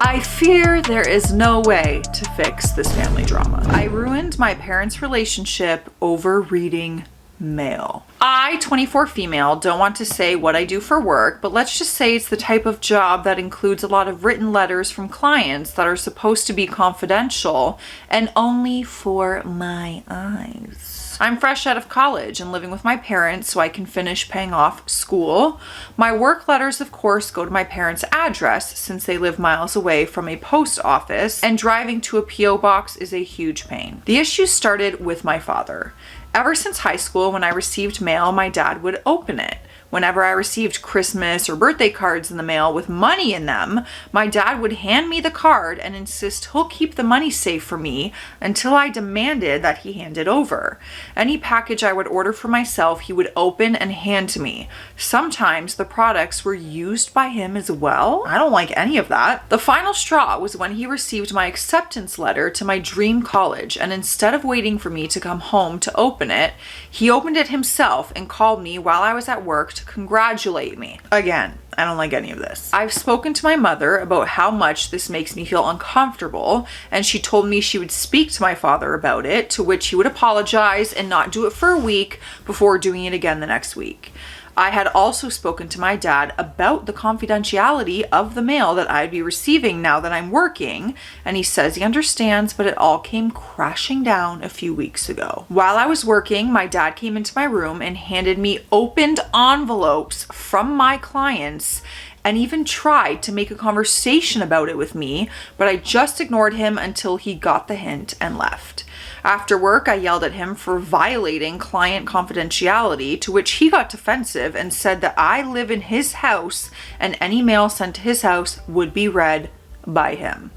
I fear there is no way to fix this family drama. I ruined my parents' relationship over reading mail. I, 24 female, don't want to say what I do for work, but let's just say it's the type of job that includes a lot of written letters from clients that are supposed to be confidential and only for my eyes. I'm fresh out of college and living with my parents so I can finish paying off school. My work letters, of course, go to my parents' address since they live miles away from a post office, and driving to a P.O. box is a huge pain. The issue started with my father. Ever since high school, when I received mail, my dad would open it. Whenever I received Christmas or birthday cards in the mail with money in them, my dad would hand me the card and insist he'll keep the money safe for me until I demanded that he hand it over. Any package I would order for myself, he would open and hand to me. Sometimes the products were used by him as well. I don't like any of that. The final straw was when he received my acceptance letter to my dream college, and instead of waiting for me to come home to open it, he opened it himself and called me while I was at work to congratulate me. Again, I don't like any of this. I've spoken to my mother about how much this makes me feel uncomfortable, and she told me she would speak to my father about it, to which he would apologize and not do it for a week before doing it again the next week. I had also spoken to my dad about the confidentiality of the mail that I'd be receiving now that I'm working, and he says he understands, but it all came crashing down a few weeks ago. While I was working, my dad came into my room and handed me opened envelopes from my clients and even tried to make a conversation about it with me, but I just ignored him until he got the hint and left. After work, I yelled at him for violating client confidentiality, to which he got defensive and said that I live in his house and any mail sent to his house would be read by him.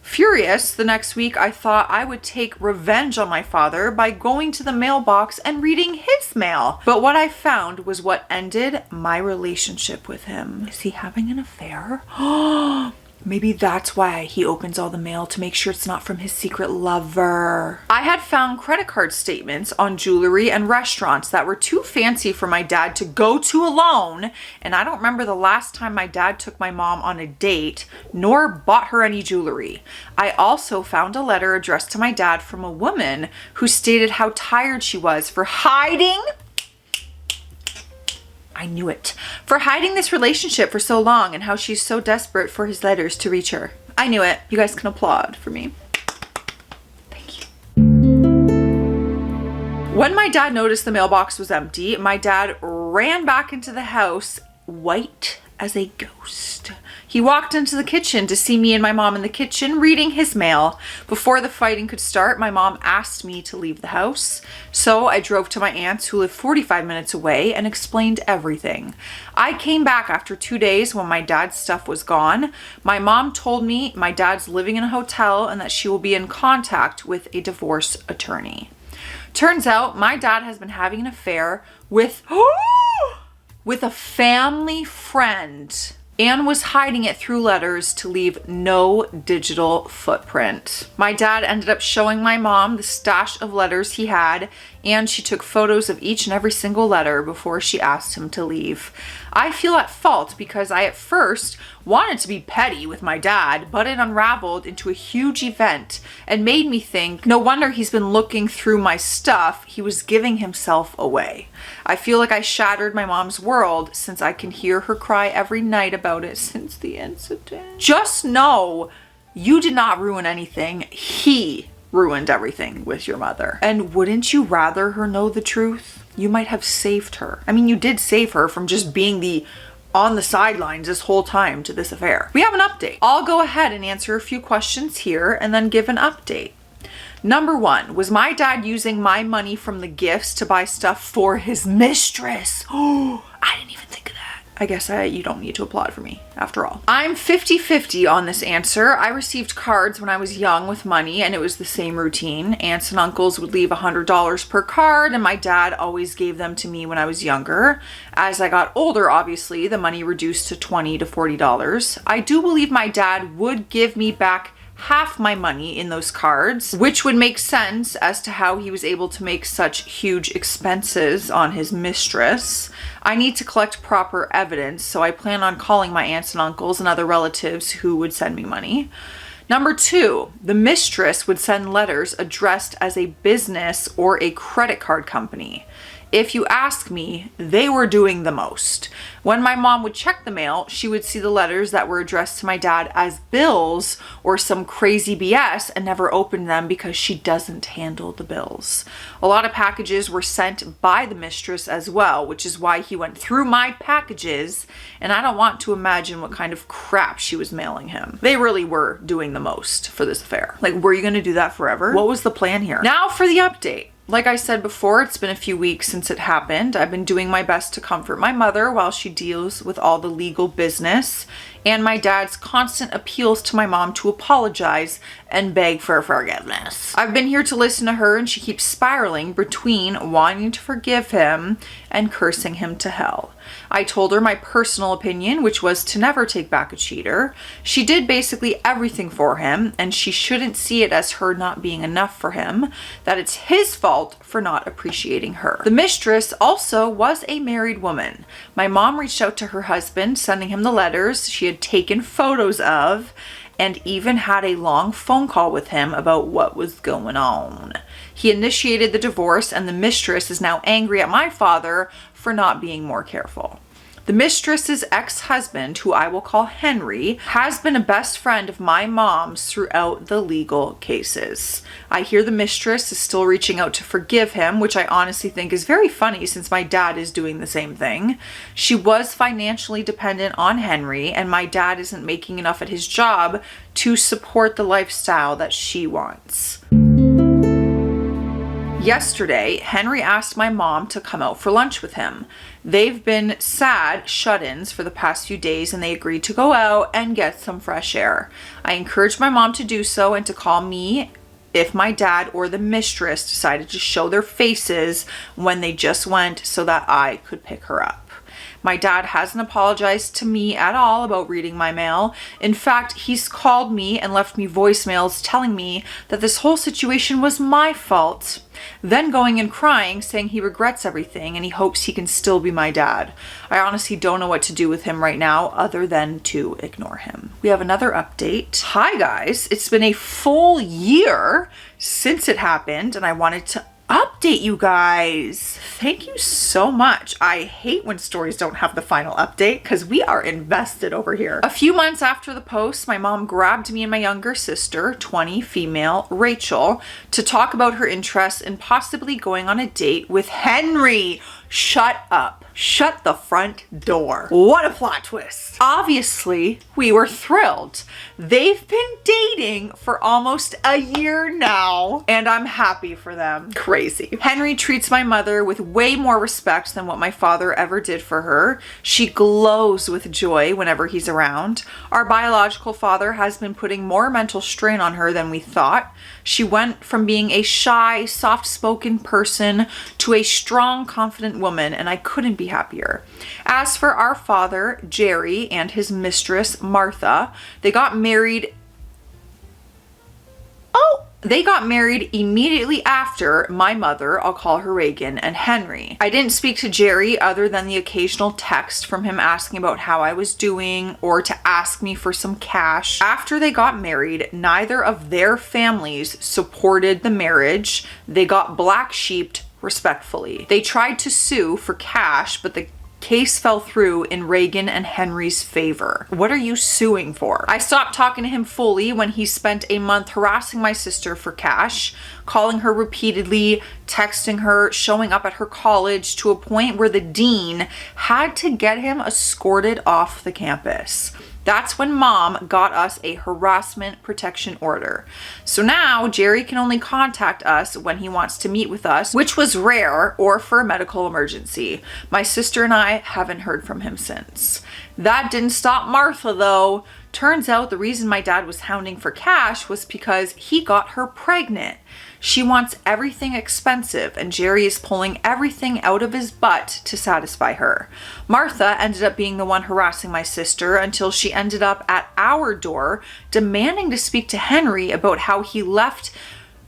Furious, the next week I thought I would take revenge on my father by going to the mailbox and reading his mail. But what I found was what ended my relationship with him. Is he having an affair? Maybe that's why he opens all the mail, to make sure it's not from his secret lover. I had found credit card statements on jewelry and restaurants that were too fancy for my dad to go to alone, and I don't remember the last time my dad took my mom on a date, nor bought her any jewelry. I also found a letter addressed to my dad from a woman who stated how tired she was for hiding this relationship for so long, and how she's so desperate for his letters to reach her. I knew it. You guys can applaud for me. Thank you. When my dad noticed the mailbox was empty, my dad ran back into the house, white as a ghost. He walked into the kitchen to see me and my mom in the kitchen reading his mail. Before the fighting could start, my mom asked me to leave the house. So I drove to my aunt's, who lived 45 minutes away, and explained everything. I came back after 2 days when my dad's stuff was gone. My mom told me my dad's living in a hotel and that she will be in contact with a divorce attorney. Turns out my dad has been having an affair with a family friend, and was hiding it through letters to leave no digital footprint. My dad ended up showing my mom the stash of letters he had, and she took photos of each and every single letter before she asked him to leave. I feel at fault because I at first wanted to be petty with my dad, but it unraveled into a huge event and made me think, no wonder he's been looking through my stuff. He was giving himself away. I feel like I shattered my mom's world, since I can hear her cry every night about it since the incident. Just know you did not ruin anything. He ruined everything with your mother. And wouldn't you rather her know the truth? You might have saved her. I mean, you did save her from just being on the sidelines this whole time to this affair. We have an update. I'll go ahead and answer a few questions here and then give an update. Number 1, was my dad using my money from the gifts to buy stuff for his mistress? Oh, I didn't even think of that. I guess you don't need to applaud for me, after all. I'm 50-50 on this answer. I received cards when I was young with money, and it was the same routine. Aunts and uncles would leave $100 per card, and my dad always gave them to me when I was younger. As I got older, obviously, the money reduced to $20 to $40. I do believe my dad would give me back half my money in those cards, which would make sense as to how he was able to make such huge expenses on his mistress. I need to collect proper evidence, so I plan on calling my aunts and uncles and other relatives who would send me money. Number 2, the mistress would send letters addressed as a business or a credit card company. If you ask me, they were doing the most. When my mom would check the mail, she would see the letters that were addressed to my dad as bills or some crazy BS and never opened them because she doesn't handle the bills. A lot of packages were sent by the mistress as well, which is why he went through my packages, and I don't want to imagine what kind of crap she was mailing him. They really were doing the most for this affair. Like, were you gonna do that forever? What was the plan here? Now for the update. Like I said before, it's been a few weeks since it happened. I've been doing my best to comfort my mother while she deals with all the legal business, and my dad's constant appeals to my mom to apologize and beg for forgiveness. I've been here to listen to her, and she keeps spiraling between wanting to forgive him and cursing him to hell. I told her my personal opinion, which was to never take back a cheater. She did basically everything for him, and she shouldn't see it as her not being enough for him, that it's his fault for not appreciating her. The mistress also was a married woman. My mom reached out to her husband, sending him the letters she had taken photos of, and even had a long phone call with him about what was going on. He initiated the divorce, and the mistress is now angry at my father for not being more careful. The mistress's ex-husband, who I will call Henry, has been a best friend of my mom's throughout the legal cases. I hear the mistress is still reaching out to forgive him, which I honestly think is very funny since my dad is doing the same thing. She was financially dependent on Henry, and my dad isn't making enough at his job to support the lifestyle that she wants. Yesterday, Henry asked my mom to come out for lunch with him. They've been sad shut-ins for the past few days, and they agreed to go out and get some fresh air. I encouraged my mom to do so and to call me if my dad or the mistress decided to show their faces when they just went so that I could pick her up. My dad hasn't apologized to me at all about reading my mail. In fact, he's called me and left me voicemails telling me that this whole situation was my fault. Then going and crying, saying he regrets everything and he hopes he can still be my dad. I honestly don't know what to do with him right now other than to ignore him. We have another update. Hi guys, it's been a full year since it happened, and I wanted to update you guys. Thank you so much. I hate when stories don't have the final update because we are invested over here. A few months after the post, my mom grabbed me and my younger sister, 20 female Rachel, to talk about her interest in possibly going on a date with Henry. Shut up. Shut the front door. What a plot twist. Obviously, we were thrilled. They've been dating for almost a year now, and I'm happy for them. Crazy. Henry treats my mother with way more respect than what my father ever did for her. She glows with joy whenever he's around. Our biological father has been putting more mental strain on her than we thought. She went from being a shy, soft-spoken person to a strong, confident woman, and I couldn't be happier. As for our father, Jerry, and his mistress, Martha, they got married immediately after my mother, I'll call her Reagan, and Henry. I didn't speak to Jerry other than the occasional text from him asking about how I was doing or to ask me for some cash. After they got married, neither of their families supported the marriage. They got black-sheeped respectfully. They tried to sue for cash, but the case fell through in Reagan and Henry's favor. What are you suing for? I stopped talking to him fully when he spent a month harassing my sister for cash, calling her repeatedly, texting her, showing up at her college, to a point where the dean had to get him escorted off the campus. That's when mom got us a harassment protection order. So now Jerry can only contact us when he wants to meet with us, which was rare, or for a medical emergency. My sister and I haven't heard from him since. That didn't stop Martha though. Turns out the reason my dad was hounding for cash was because he got her pregnant. She wants everything expensive, and Jerry is pulling everything out of his butt to satisfy her. Martha ended up being the one harassing my sister until she ended up at our door demanding to speak to Henry about how he left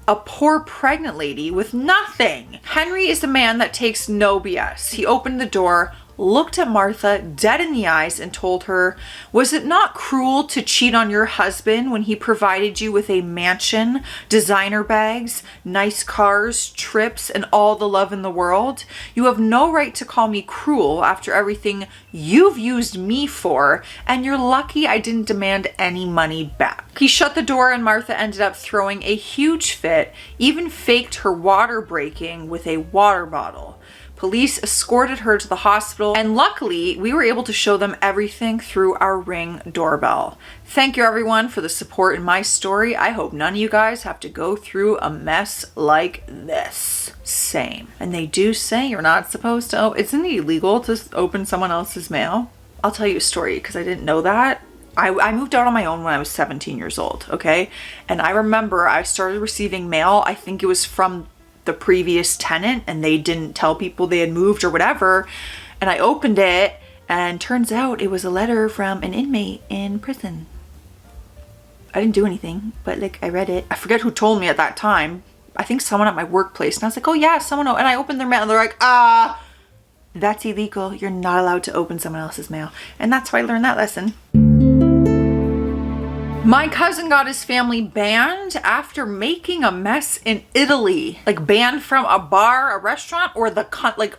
a poor pregnant lady with nothing. Henry is a man that takes no BS. He opened the door, looked at Martha dead in the eyes and told her, "Was it not cruel to cheat on your husband when he provided you with a mansion, designer bags, nice cars, trips, and all the love in the world? You have no right to call me cruel after everything you've used me for, and you're lucky I didn't demand any money back." He shut the door and Martha ended up throwing a huge fit, even faked her water breaking with a water bottle. Police escorted her to the hospital, and luckily we were able to show them everything through our Ring doorbell. Thank you everyone for the support in my story. I hope none of you guys have to go through a mess like this. Same. And they do say you're not supposed to, isn't it illegal to open someone else's mail? I'll tell you a story because I didn't know that. I moved out on my own when I was 17 years old, okay? And I remember I started receiving mail, I think it was from the previous tenant, and they didn't tell people they had moved or whatever. And I opened it, and turns out it was a letter from an inmate in prison. I didn't do anything, but like I read it. I forget who told me at that time. I think someone at my workplace. And I was like, oh yeah, someone. And I opened their mail and they're like, that's illegal. You're not allowed to open someone else's mail. And that's why I learned that lesson. My cousin got his family banned after making a mess in Italy. Like banned from a bar, a restaurant, or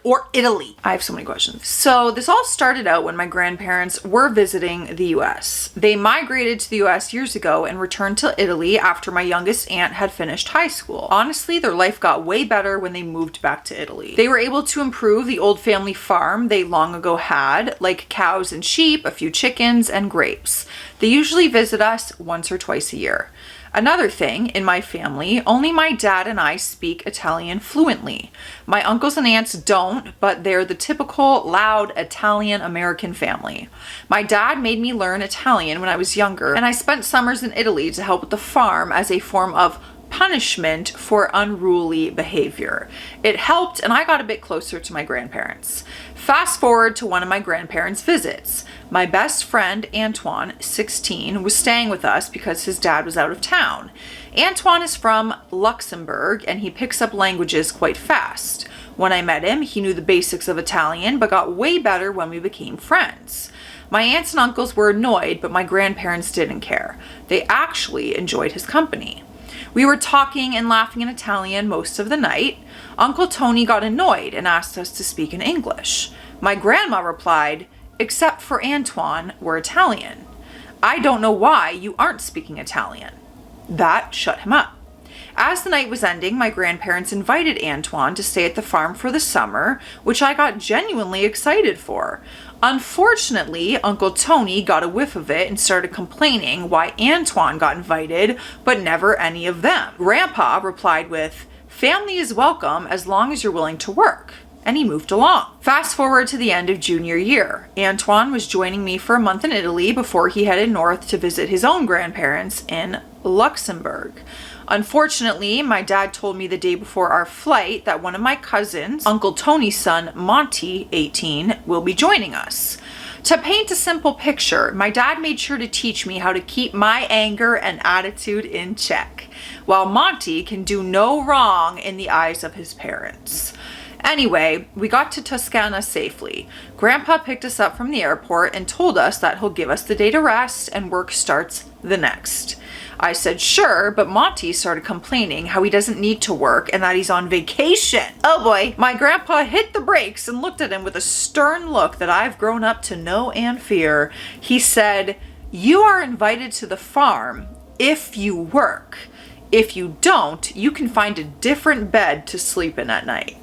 or Italy. I have so many questions. So this all started out when my grandparents were visiting the US. They migrated to the US years ago and returned to Italy after my youngest aunt had finished high school. Honestly, their life got way better when they moved back to Italy. They were able to improve the old family farm they long ago had, like cows and sheep, a few chickens, and grapes. They usually visit us once or twice a year. Another thing, in my family, only my dad and I speak Italian fluently. My uncles and aunts don't, but they're the typical loud Italian American family. My dad made me learn Italian when I was younger, and I spent summers in Italy to help with the farm as a form of punishment for unruly behavior. It helped, and I got a bit closer to my grandparents. Fast forward to one of my grandparents' visits. My best friend, Antoine, 16, was staying with us because his dad was out of town. Antoine is from Luxembourg, and he picks up languages quite fast. When I met him, he knew the basics of Italian, but got way better when we became friends. My aunts and uncles were annoyed, but my grandparents didn't care. They actually enjoyed his company. We were talking and laughing in Italian most of the night. Uncle Tony got annoyed and asked us to speak in English. My grandma replied, "Except for Antoine, we're Italian. I don't know why you aren't speaking Italian." That shut him up. As the night was ending, my grandparents invited Antoine to stay at the farm for the summer, which I got genuinely excited for. Unfortunately, Uncle Tony got a whiff of it and started complaining why Antoine got invited, but never any of them. Grandpa replied with, "Family is welcome as long as you're willing to work." And he moved along. Fast forward to the end of junior year. Antoine was joining me for a month in Italy before he headed north to visit his own grandparents in Luxembourg. Unfortunately, my dad told me the day before our flight that one of my cousins, Uncle Tony's son, Monty, 18, will be joining us. To paint a simple picture, my dad made sure to teach me how to keep my anger and attitude in check, while Monty can do no wrong in the eyes of his parents. Anyway, we got to Toscana safely. Grandpa picked us up from the airport and told us that he'll give us the day to rest and work starts the next. I said sure, but Monty started complaining how he doesn't need to work and that he's on vacation. Oh boy. My grandpa hit the brakes and looked at him with a stern look that I've grown up to know and fear. He said, "You are invited to the farm if you work. If you don't, you can find a different bed to sleep in at night."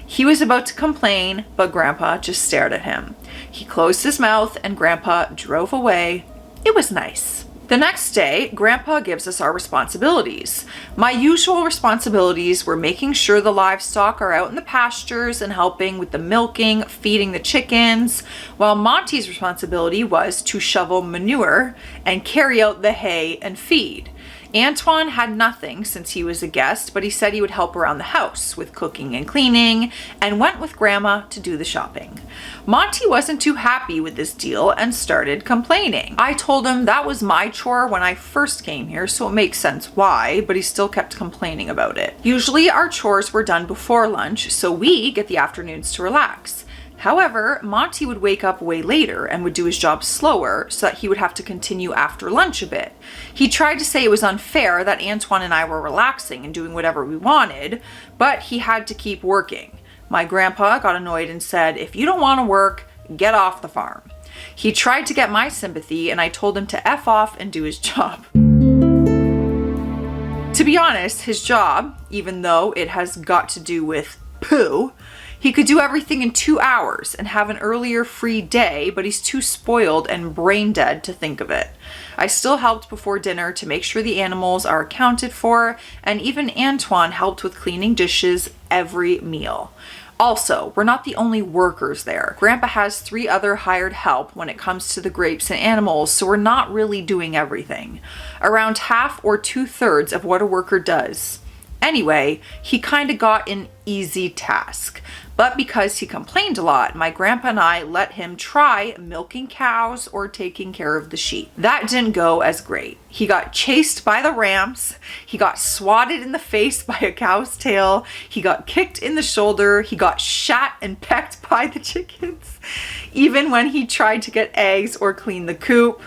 He was about to complain, but Grandpa just stared at him. He closed his mouth and Grandpa drove away. It was nice. The next day, Grandpa gives us our responsibilities. My usual responsibilities were making sure the livestock are out in the pastures and helping with the milking, feeding the chickens, while Monty's responsibility was to shovel manure and carry out the hay and feed. Antoine had nothing since he was a guest, but he said he would help around the house with cooking and cleaning and went with Grandma to do the shopping. Monty wasn't too happy with this deal and started complaining. I told him that was my chore when I first came here, so it makes sense why, but he still kept complaining about it. Usually our chores were done before lunch, so we get the afternoons to relax. However, Monty would wake up way later and would do his job slower so that he would have to continue after lunch a bit. He tried to say it was unfair that Antoine and I were relaxing and doing whatever we wanted, but he had to keep working. My grandpa got annoyed and said, "If you don't want to work, get off the farm." He tried to get my sympathy and I told him to F off and do his job. To be honest, his job, even though it has got to do with poo, he could do everything in 2 hours and have an earlier free day, but he's too spoiled and brain dead to think of it. I still helped before dinner to make sure the animals are accounted for, and even Antoine helped with cleaning dishes every meal. Also, we're not the only workers there. Grandpa has 3 other hired help when it comes to the grapes and animals, so we're not really doing everything. Around half or 2/3 of what a worker does. Anyway, he kind of got an easy task. But because he complained a lot, my grandpa and I let him try milking cows or taking care of the sheep. That didn't go as great. He got chased by the rams, he got swatted in the face by a cow's tail, he got kicked in the shoulder, he got shot and pecked by the chickens, even when he tried to get eggs or clean the coop.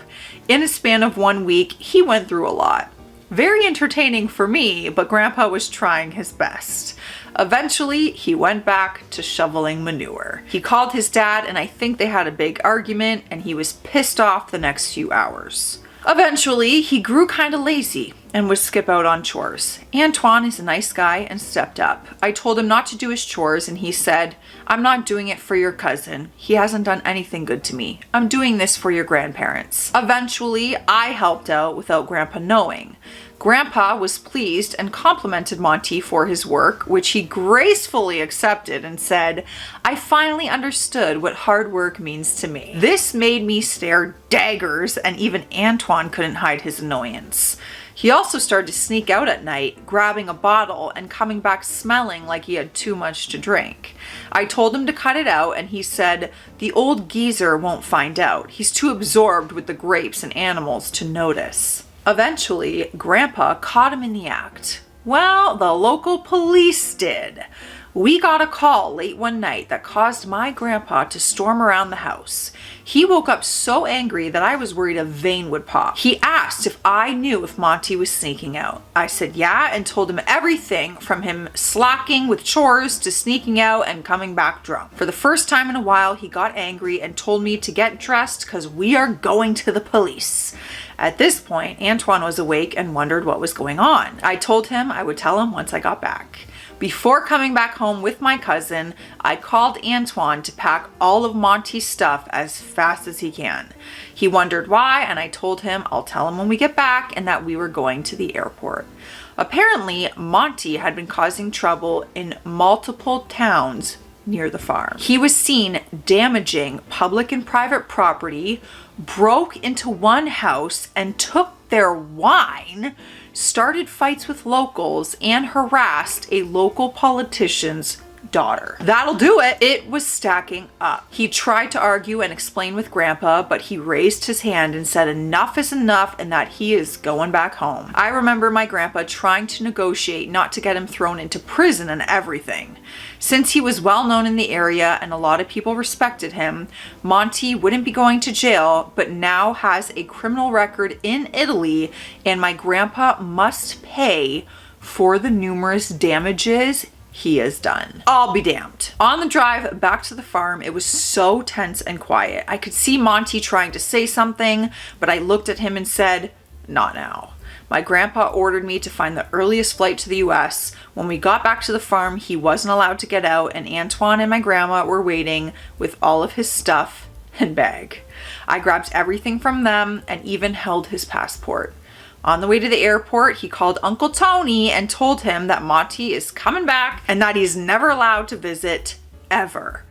In a span of 1 week, he went through a lot. Very entertaining for me, but Grandpa was trying his best. Eventually, he went back to shoveling manure. He called his dad and I think they had a big argument and he was pissed off the next few hours. Eventually, he grew kind of lazy and would skip out on chores. Antoine is a nice guy and stepped up. I told him not to do his chores and he said, "I'm not doing it for your cousin. He hasn't done anything good to me. I'm doing this for your grandparents." Eventually, I helped out without Grandpa knowing. Grandpa was pleased and complimented Monty for his work, which he gracefully accepted and said, "I finally understood what hard work means to me." This made me stare daggers and even Antoine couldn't hide his annoyance. He also started to sneak out at night, grabbing a bottle and coming back smelling like he had too much to drink. I told him to cut it out and he said, "The old geezer won't find out. He's too absorbed with the grapes and animals to notice." Eventually, Grandpa caught him in the act. Well, the local police did. We got a call late one night that caused my grandpa to storm around the house. He woke up so angry that I was worried a vein would pop. He asked if I knew if Monty was sneaking out. I said yeah and told him everything from him slacking with chores to sneaking out and coming back drunk. For the first time in a while, he got angry and told me to get dressed because we are going to the police. At this point, Antoine was awake and wondered what was going on. I told him I would tell him once I got back. Before coming back home with my cousin, I called Antoine to pack all of Monty's stuff as fast as he can. He wondered why, and I told him I'll tell him when we get back and that we were going to the airport. Apparently, Monty had been causing trouble in multiple towns near the farm. He was seen damaging public and private property, broke into one house and took their wine, started fights with locals, and harassed a local politician's daughter. That'll do it. It was stacking up. He tried to argue and explain with Grandpa, but he raised his hand and said enough is enough and that he is going back home. I remember my grandpa trying to negotiate not to get him thrown into prison and everything. Since he was well known in the area and a lot of people respected him, Monty wouldn't be going to jail, but now has a criminal record in Italy, and my grandpa must pay for the numerous damages he has done. I'll be damned. On the drive back to the farm, it was so tense and quiet. I could see Monty trying to say something, but I looked at him and said, "Not now." My grandpa ordered me to find the earliest flight to the US. When we got back to the farm, he wasn't allowed to get out, and Antoine and my grandma were waiting with all of his stuff and bag. I grabbed everything from them and even held his passport. On the way to the airport, he called Uncle Tony and told him that Monty is coming back and that he's never allowed to visit ever.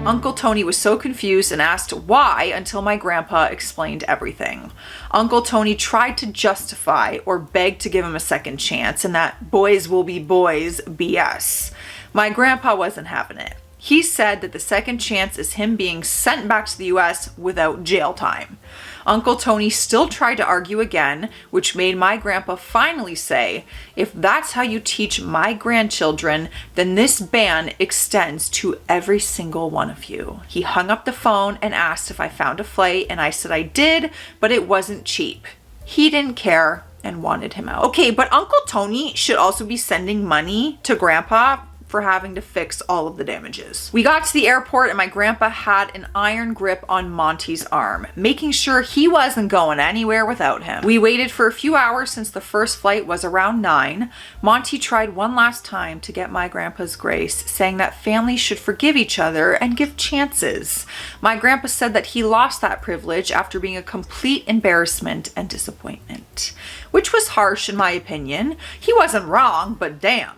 Uncle Tony was so confused and asked why until my grandpa explained everything. Uncle Tony tried to justify or beg to give him a second chance and that boys will be boys BS. My grandpa wasn't having it. He said that the second chance is him being sent back to the US without jail time. Uncle Tony still tried to argue again, which made my grandpa finally say, if that's how you teach my grandchildren, then this ban extends to every single one of you. He hung up the phone and asked if I found a flight, and I said I did, but it wasn't cheap. He didn't care and wanted him out. Okay, but Uncle Tony should also be sending money to Grandpa for having to fix all of the damages. We got to the airport and my grandpa had an iron grip on Monty's arm, making sure he wasn't going anywhere without him. We waited for a few hours since the first flight was around 9. Monty tried one last time to get my grandpa's grace, saying that families should forgive each other and give chances. My grandpa said that he lost that privilege after being a complete embarrassment and disappointment, which was harsh in my opinion. He wasn't wrong, but damn.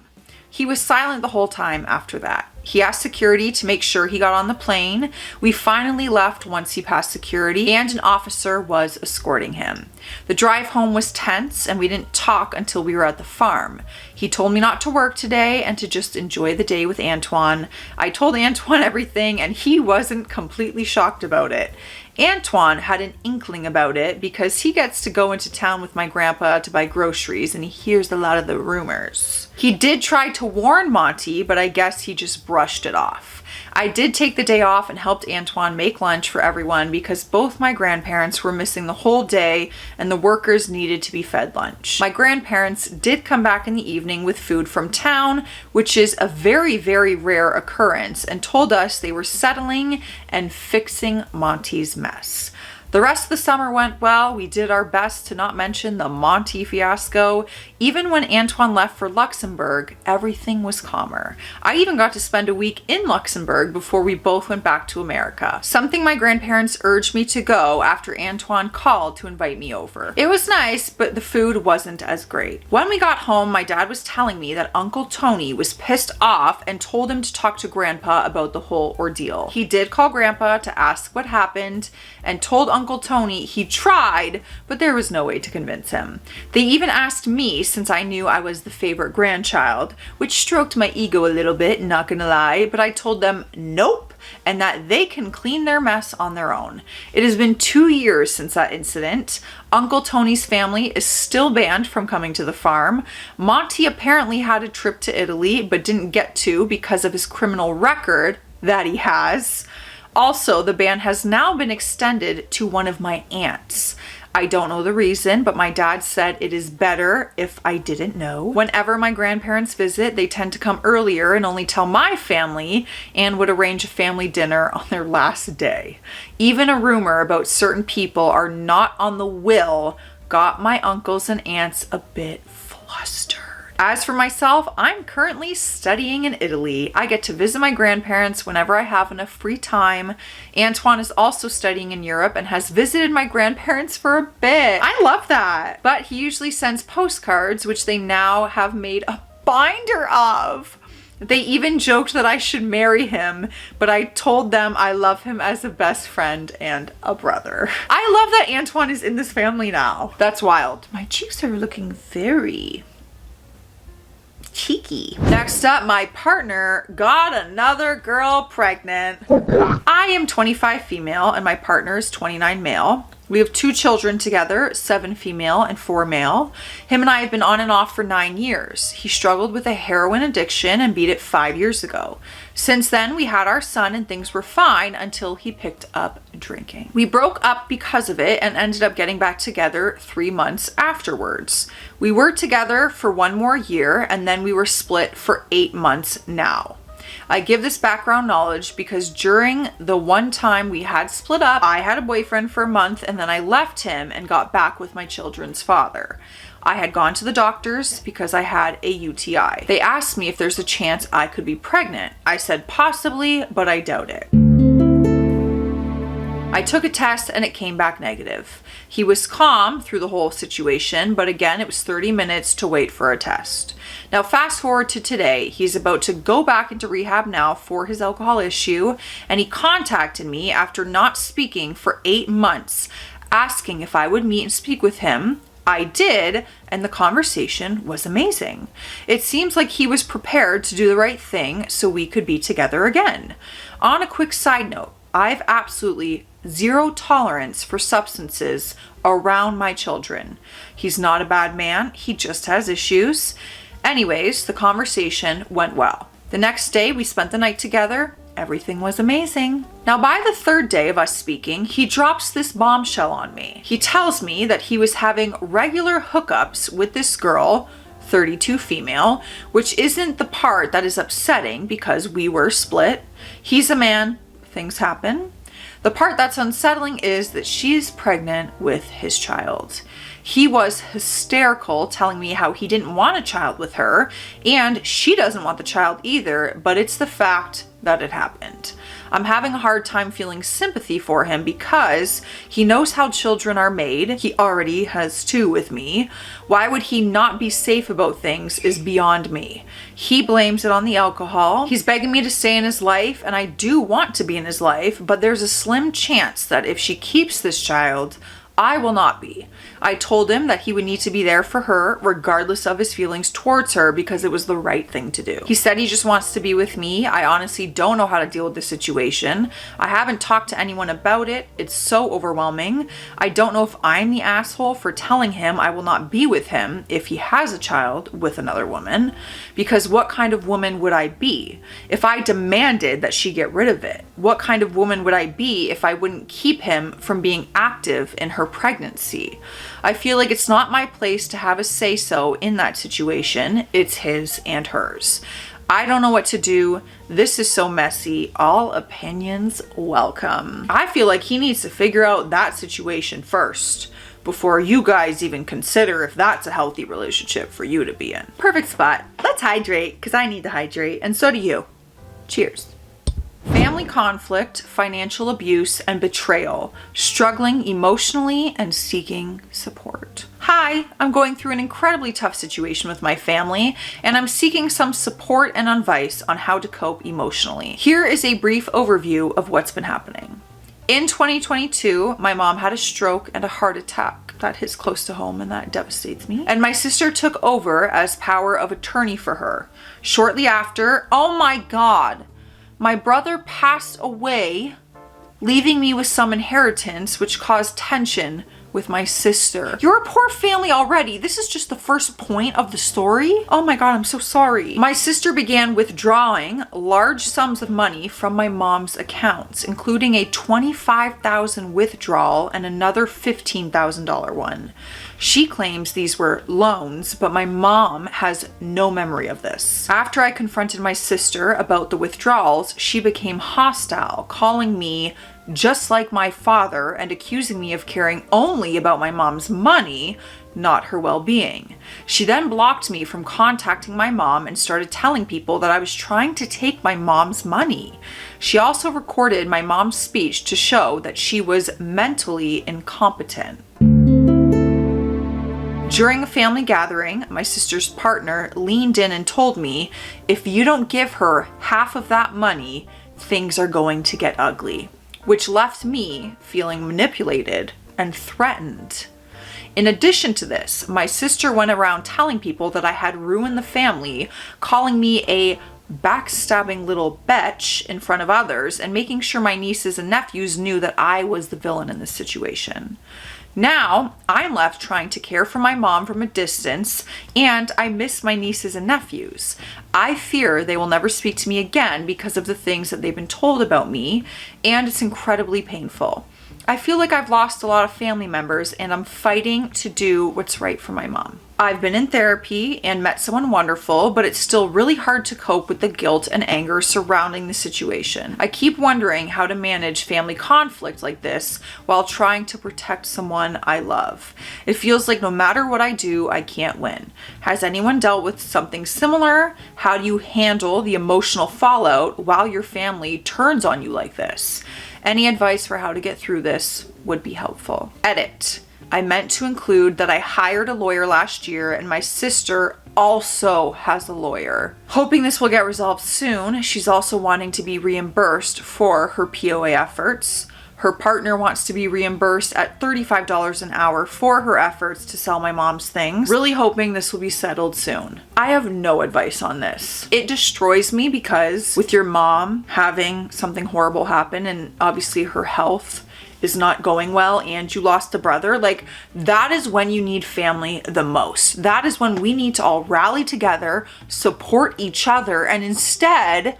He was silent the whole time after that. He asked security to make sure he got on the plane. We finally left once he passed security and an officer was escorting him. The drive home was tense and we didn't talk until we were at the farm. He told me not to work today and to just enjoy the day with Antoine. I told Antoine everything and he wasn't completely shocked about it. Antoine had an inkling about it because he gets to go into town with my grandpa to buy groceries and he hears a lot of the rumors. He did try to warn Monty, but I guess he just brushed it off. I did take the day off and helped Antoine make lunch for everyone because both my grandparents were missing the whole day and the workers needed to be fed lunch. My grandparents did come back in the evening with food from town, which is a very, very rare occurrence, and told us they were settling and fixing Monty's mess. The rest of the summer went well. We did our best to not mention the Monty fiasco. Even when Antoine left for Luxembourg, everything was calmer. I even got to spend a week in Luxembourg before we both went back to America. Something my grandparents urged me to go after Antoine called to invite me over. It was nice, but the food wasn't as great. When we got home, my dad was telling me that Uncle Tony was pissed off and told him to talk to Grandpa about the whole ordeal. He did call Grandpa to ask what happened and told Uncle Tony he tried, but there was no way to convince him. They even asked me since I knew I was the favorite grandchild, which stroked my ego a little bit, not gonna lie, but I told them nope, and that they can clean their mess on their own. It has been 2 years since that incident. Uncle Tony's family is still banned from coming to the farm. Monty apparently had a trip to Italy, but didn't get to because of his criminal record that he has. Also, the ban has now been extended to one of my aunts. I don't know the reason, but my dad said it is better if I didn't know. Whenever my grandparents visit, they tend to come earlier and only tell my family and would arrange a family dinner on their last day. Even a rumor about certain people are not on the will got my uncles and aunts a bit flustered. As for myself, I'm currently studying in Italy. I get to visit my grandparents whenever I have enough free time. Antoine is also studying in Europe and has visited my grandparents for a bit. I love that. But he usually sends postcards, which they now have made a binder of. They even joked that I should marry him, but I told them I love him as a best friend and a brother. I love that Antoine is in this family now. That's wild. My cheeks are looking very cheeky. Next up, my partner got another girl pregnant. I am 25 female and my partner is 29 male. We have 2 children together, 7 female and 4 male. Him and I have been on and off for 9 years. He struggled with a heroin addiction and beat it 5 years ago. Since then, we had our son and things were fine until he picked up drinking. We broke up because of it and ended up getting back together 3 months afterwards. We were together for 1 more year and then we were split for 8 months now. I give this background knowledge because during the one time we had split up, I had a boyfriend for a month and then I left him and got back with my children's father. I had gone to the doctors because I had a UTI. They asked me if there's a chance I could be pregnant. I said possibly, but I doubt it. I took a test and it came back negative. He was calm through the whole situation, but again, it was 30 minutes to wait for a test. Now, fast forward to today, he's about to go back into rehab now for his alcohol issue, and he contacted me after not speaking for 8 months, asking if I would meet and speak with him. I did, and the conversation was amazing. It seems like he was prepared to do the right thing so we could be together again. On a quick side note, I've absolutely zero tolerance for substances around my children. He's not a bad man, he just has issues. Anyways, the conversation went well. The next day, we spent the night together. Everything was amazing. Now, by the third day of us speaking, he drops this bombshell on me. He tells me that he was having regular hookups with this girl, 32 female, which isn't the part that is upsetting because we were split. He's a man, things happen. The part that's unsettling is that she's pregnant with his child. He was hysterical, telling me how he didn't want a child with her, and she doesn't want the child either, but it's the fact that it happened. I'm having a hard time feeling sympathy for him because he knows how children are made. He already has 2 with me. Why would he not be safe about things is beyond me. He blames it on the alcohol. He's begging me to stay in his life, and I do want to be in his life, but there's a slim chance that if she keeps this child, I will not be. I told him that he would need to be there for her regardless of his feelings towards her because it was the right thing to do. He said he just wants to be with me. I honestly don't know how to deal with the situation. I haven't talked to anyone about it. It's so overwhelming. I don't know if I'm the asshole for telling him I will not be with him if he has a child with another woman, because what kind of woman would I be if I demanded that she get rid of it? What kind of woman would I be if I wouldn't keep him from being active in her pregnancy? I feel like it's not my place to have a say-so in that situation. It's his and hers. I don't know what to do. This is so messy. All opinions welcome. I feel like he needs to figure out that situation first before you guys even consider if that's a healthy relationship for you to be in. Perfect spot. Let's hydrate, because I need to hydrate, and so do you. Cheers. Family conflict, financial abuse, and betrayal, struggling emotionally and seeking support. Hi, I'm going through an incredibly tough situation with my family, and I'm seeking some support and advice on how to cope emotionally. Here is a brief overview of what's been happening. In 2022, my mom had a stroke and a heart attack. That hits close to home and that devastates me. And my sister took over as power of attorney for her. Shortly after, oh my God, my brother passed away, leaving me with some inheritance, which caused tension with my sister. You're a poor family already. This is just the first point of the story. Oh my God, I'm so sorry. My sister began withdrawing large sums of money from my mom's accounts, including a $25,000 withdrawal and another $15,000 one. She claims these were loans, but my mom has no memory of this. After I confronted my sister about the withdrawals, she became hostile, calling me just like my father and accusing me of caring only about my mom's money, not her well-being. She then blocked me from contacting my mom and started telling people that I was trying to take my mom's money. She also recorded my mom's speech to show that she was mentally incompetent. During a family gathering, my sister's partner leaned in and told me, if you don't give her half of that money, things are going to get ugly, which left me feeling manipulated and threatened. In addition to this, my sister went around telling people that I had ruined the family, calling me a backstabbing little bitch in front of others, and making sure my nieces and nephews knew that I was the villain in this situation. Now, I'm left trying to care for my mom from a distance, and I miss my nieces and nephews. I fear they will never speak to me again because of the things that they've been told about me, and it's incredibly painful. I feel like I've lost a lot of family members, and I'm fighting to do what's right for my mom. I've been in therapy and met someone wonderful, but it's still really hard to cope with the guilt and anger surrounding the situation. I keep wondering how to manage family conflict like this while trying to protect someone I love. It feels like no matter what I do, I can't win. Has anyone dealt with something similar? How do you handle the emotional fallout while your family turns on you like this? Any advice for how to get through this would be helpful. Edit. I meant to include that I hired a lawyer last year and my sister also has a lawyer. Hoping this will get resolved soon. She's also wanting to be reimbursed for her POA efforts. Her partner wants to be reimbursed at $35 an hour for her efforts to sell my mom's things. Really hoping this will be settled soon. I have no advice on this. It destroys me because with your mom having something horrible happen and obviously her health is not going well and you lost a brother, like that is when you need family the most. That is when we need to all rally together, support each other, and instead,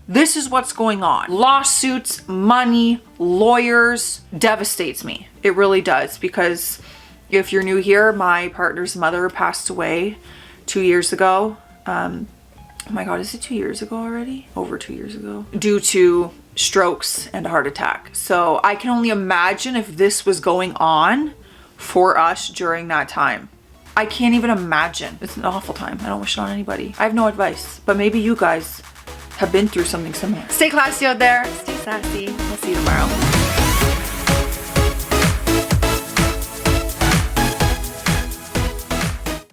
this is what's going on. Lawsuits, money, lawyers, devastates me. It really does, because if you're new here, my partner's mother passed away 2 years ago. Oh my God, is it 2 years ago already? Over 2 years ago. Due to strokes and a heart attack. So I can only imagine if this was going on for us during that time. I can't even imagine. It's an awful time. I don't wish it on anybody. I have no advice, but maybe you guys have been through something similar. Stay classy out there. Stay sassy. We'll see you tomorrow.